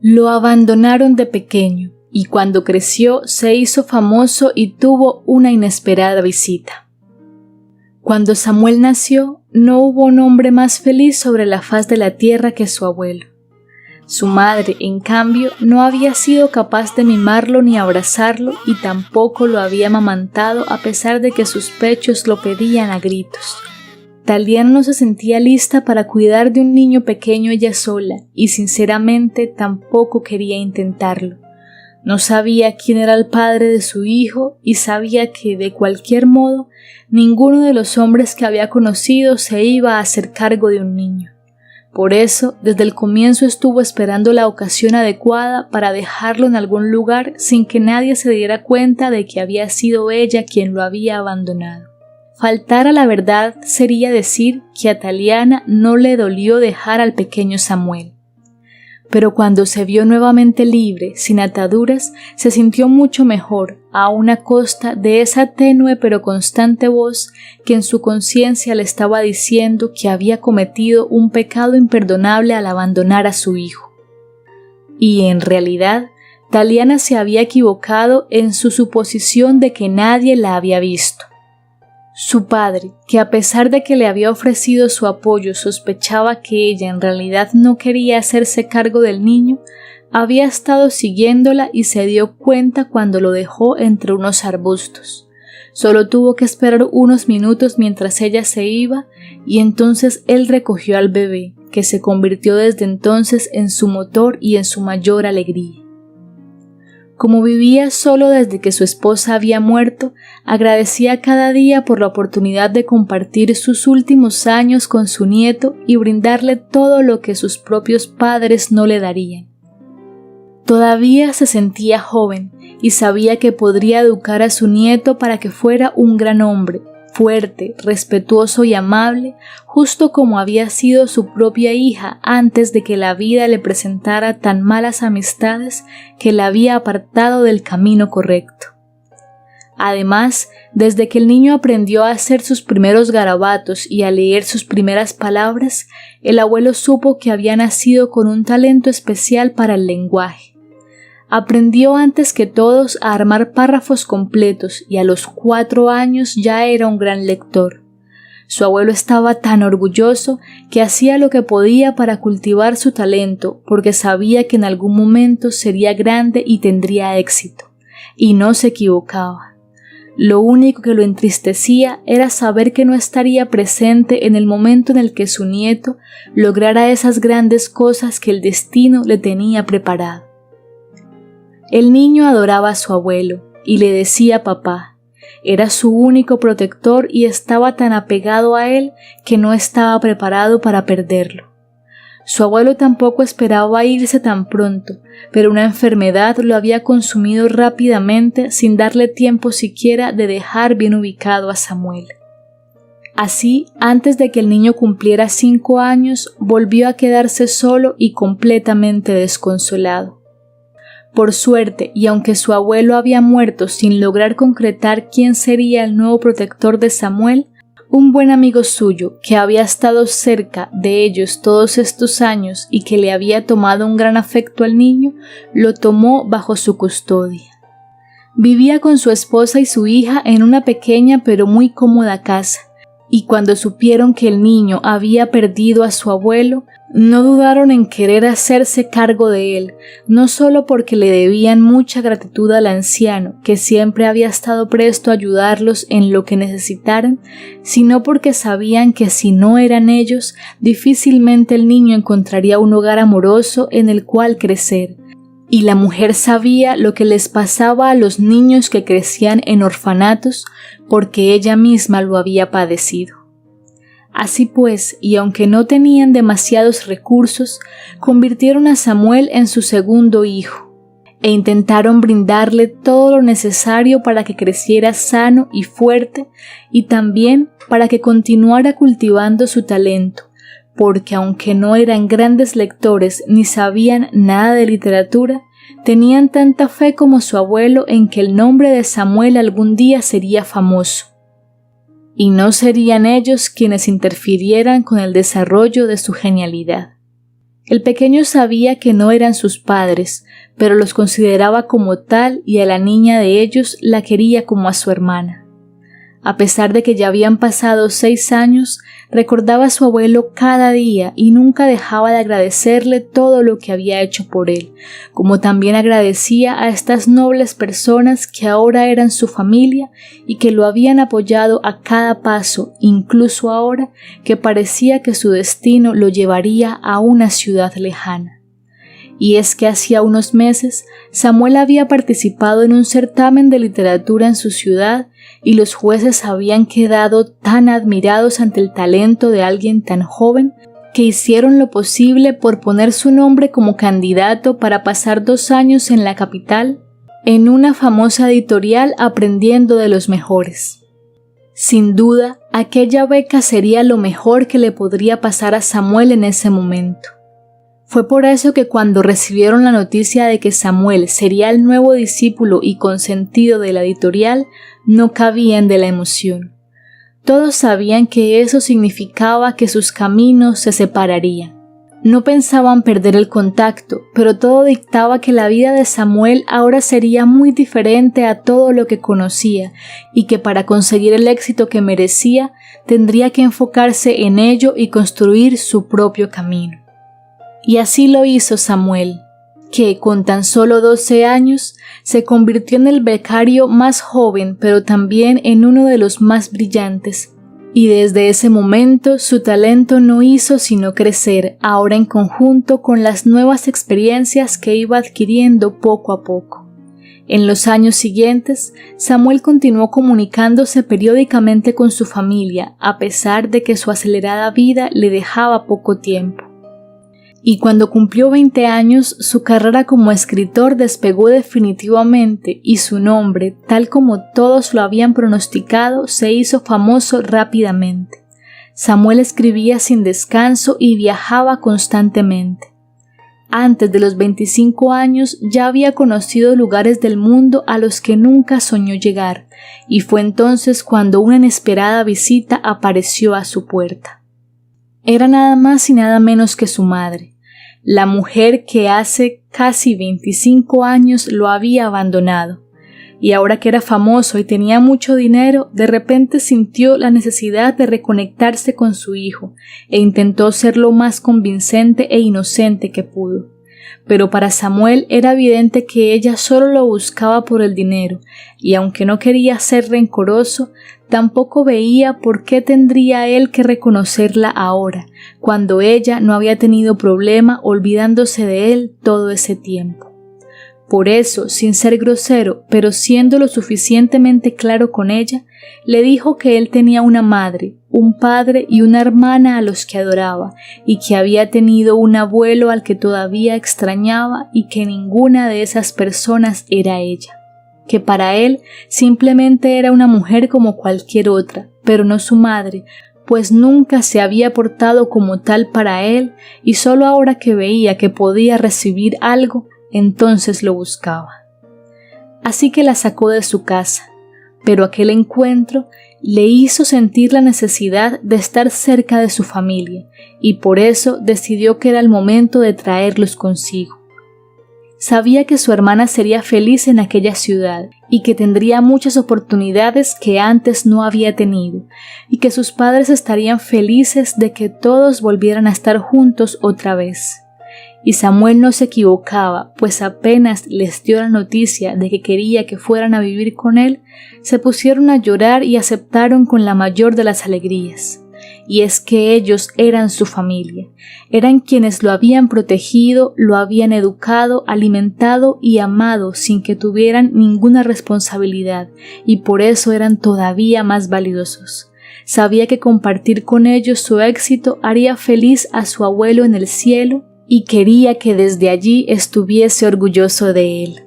Lo abandonaron de pequeño y cuando creció se hizo famoso y tuvo una inesperada visita. Cuando Samuel nació, no hubo un hombre más feliz sobre la faz de la tierra que su abuelo. Su madre, en cambio, no había sido capaz de mimarlo ni abrazarlo y tampoco lo había amamantado a pesar de que sus pechos lo pedían a gritos. Taliana no se sentía lista para cuidar de un niño pequeño ella sola y sinceramente tampoco quería intentarlo. No sabía quién era el padre de su hijo y sabía que, de cualquier modo, ninguno de los hombres que había conocido se iba a hacer cargo de un niño. Por eso, desde el comienzo estuvo esperando la ocasión adecuada para dejarlo en algún lugar sin que nadie se diera cuenta de que había sido ella quien lo había abandonado. Faltar a la verdad sería decir que a Taliana no le dolió dejar al pequeño Samuel. Pero cuando se vio nuevamente libre, sin ataduras, se sintió mucho mejor, aun a costa de esa tenue pero constante voz que en su conciencia le estaba diciendo que había cometido un pecado imperdonable al abandonar a su hijo. Y en realidad, Taliana se había equivocado en su suposición de que nadie la había visto. Su padre, que a pesar de que le había ofrecido su apoyo sospechaba que ella en realidad no quería hacerse cargo del niño, había estado siguiéndola y se dio cuenta cuando lo dejó entre unos arbustos. Solo tuvo que esperar unos minutos mientras ella se iba y entonces él recogió al bebé, que se convirtió desde entonces en su motor y en su mayor alegría. Como vivía solo desde que su esposa había muerto, agradecía cada día por la oportunidad de compartir sus últimos años con su nieto y brindarle todo lo que sus propios padres no le darían. Todavía se sentía joven y sabía que podría educar a su nieto para que fuera un gran hombre, fuerte, respetuoso y amable, justo como había sido su propia hija antes de que la vida le presentara tan malas amistades que la había apartado del camino correcto. Además, desde que el niño aprendió a hacer sus primeros garabatos y a leer sus primeras palabras, el abuelo supo que había nacido con un talento especial para el lenguaje. Aprendió antes que todos a armar párrafos completos y a los 4 años ya era un gran lector. Su abuelo estaba tan orgulloso que hacía lo que podía para cultivar su talento porque sabía que en algún momento sería grande y tendría éxito. Y no se equivocaba. Lo único que lo entristecía era saber que no estaría presente en el momento en el que su nieto lograra esas grandes cosas que el destino le tenía preparado. El niño adoraba a su abuelo y le decía papá. Era su único protector y estaba tan apegado a él que no estaba preparado para perderlo. Su abuelo tampoco esperaba irse tan pronto, pero una enfermedad lo había consumido rápidamente sin darle tiempo siquiera de dejar bien ubicado a Samuel. Así, antes de que el niño cumpliera 5 años, volvió a quedarse solo y completamente desconsolado. Por suerte, y aunque su abuelo había muerto sin lograr concretar quién sería el nuevo protector de Samuel, un buen amigo suyo, que había estado cerca de ellos todos estos años y que le había tomado un gran afecto al niño, lo tomó bajo su custodia. Vivía con su esposa y su hija en una pequeña pero muy cómoda casa, y cuando supieron que el niño había perdido a su abuelo, no dudaron en querer hacerse cargo de él, no solo porque le debían mucha gratitud al anciano, que siempre había estado presto a ayudarlos en lo que necesitaran, sino porque sabían que si no eran ellos, difícilmente el niño encontraría un hogar amoroso en el cual crecer. Y la mujer sabía lo que les pasaba a los niños que crecían en orfanatos, porque ella misma lo había padecido. Así pues, y aunque no tenían demasiados recursos, convirtieron a Samuel en su segundo hijo, e intentaron brindarle todo lo necesario para que creciera sano y fuerte, y también para que continuara cultivando su talento, porque aunque no eran grandes lectores ni sabían nada de literatura, tenían tanta fe como su abuelo en que el nombre de Samuel algún día sería famoso. Y no serían ellos quienes interfirieran con el desarrollo de su genialidad. El pequeño sabía que no eran sus padres, pero los consideraba como tal y a la niña de ellos la quería como a su hermana. A pesar de que ya habían pasado 6 años, recordaba a su abuelo cada día y nunca dejaba de agradecerle todo lo que había hecho por él, como también agradecía a estas nobles personas que ahora eran su familia y que lo habían apoyado a cada paso, incluso ahora que parecía que su destino lo llevaría a una ciudad lejana. Y es que hacía unos meses Samuel había participado en un certamen de literatura en su ciudad y los jueces habían quedado tan admirados ante el talento de alguien tan joven que hicieron lo posible por poner su nombre como candidato para pasar 2 años en la capital en una famosa editorial aprendiendo de los mejores. Sin duda, aquella beca sería lo mejor que le podría pasar a Samuel en ese momento. Fue por eso que cuando recibieron la noticia de que Samuel sería el nuevo discípulo y consentido de la editorial, no cabían de la emoción. Todos sabían que eso significaba que sus caminos se separarían. No pensaban perder el contacto, pero todo dictaba que la vida de Samuel ahora sería muy diferente a todo lo que conocía y que para conseguir el éxito que merecía tendría que enfocarse en ello y construir su propio camino. Y así lo hizo Samuel, que con tan solo 12 años se convirtió en el becario más joven, pero también en uno de los más brillantes. Y desde ese momento su talento no hizo sino crecer, ahora en conjunto con las nuevas experiencias que iba adquiriendo poco a poco. En los años siguientes, Samuel continuó comunicándose periódicamente con su familia, a pesar de que su acelerada vida le dejaba poco tiempo. Y cuando cumplió 20 años, su carrera como escritor despegó definitivamente y su nombre, tal como todos lo habían pronosticado, se hizo famoso rápidamente. Samuel escribía sin descanso y viajaba constantemente. Antes de los 25 años ya había conocido lugares del mundo a los que nunca soñó llegar, y fue entonces cuando una inesperada visita apareció a su puerta. Era nada más y nada menos que su madre, la mujer que hace casi 25 años lo había abandonado, y ahora que era famoso y tenía mucho dinero, de repente sintió la necesidad de reconectarse con su hijo e intentó ser lo más convincente e inocente que pudo. Pero para Samuel era evidente que ella solo lo buscaba por el dinero, y aunque no quería ser rencoroso, tampoco veía por qué tendría él que reconocerla ahora, cuando ella no había tenido problema olvidándose de él todo ese tiempo. Por eso, sin ser grosero, pero siendo lo suficientemente claro con ella, le dijo que él tenía una madre, un padre y una hermana a los que adoraba, y que había tenido un abuelo al que todavía extrañaba y que ninguna de esas personas era ella. Que para él simplemente era una mujer como cualquier otra, pero no su madre, pues nunca se había portado como tal para él y solo ahora que veía que podía recibir algo, entonces lo buscaba. Así que la sacó de su casa, pero aquel encuentro le hizo sentir la necesidad de estar cerca de su familia y por eso decidió que era el momento de traerlos consigo. Sabía que su hermana sería feliz en aquella ciudad y que tendría muchas oportunidades que antes no había tenido y que sus padres estarían felices de que todos volvieran a estar juntos otra vez. Y Samuel no se equivocaba, pues apenas les dio la noticia de que quería que fueran a vivir con él, se pusieron a llorar y aceptaron con la mayor de las alegrías. Y es que ellos eran su familia, eran quienes lo habían protegido, lo habían educado, alimentado y amado sin que tuvieran ninguna responsabilidad, y por eso eran todavía más valiosos. Sabía que compartir con ellos su éxito haría feliz a su abuelo en el cielo, y quería que desde allí estuviese orgulloso de él.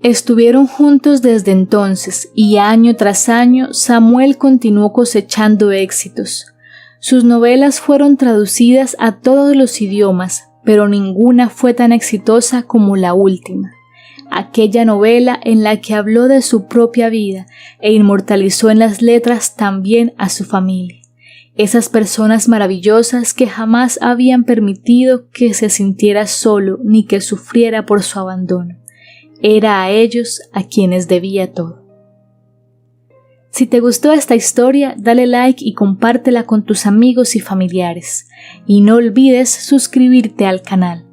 Estuvieron juntos desde entonces, y año tras año Samuel continuó cosechando éxitos. Sus novelas fueron traducidas a todos los idiomas, pero ninguna fue tan exitosa como la última, aquella novela en la que habló de su propia vida e inmortalizó en las letras también a su familia. Esas personas maravillosas que jamás habían permitido que se sintiera solo ni que sufriera por su abandono. Era a ellos a quienes debía todo. Si te gustó esta historia, dale like y compártela con tus amigos y familiares. Y no olvides suscribirte al canal.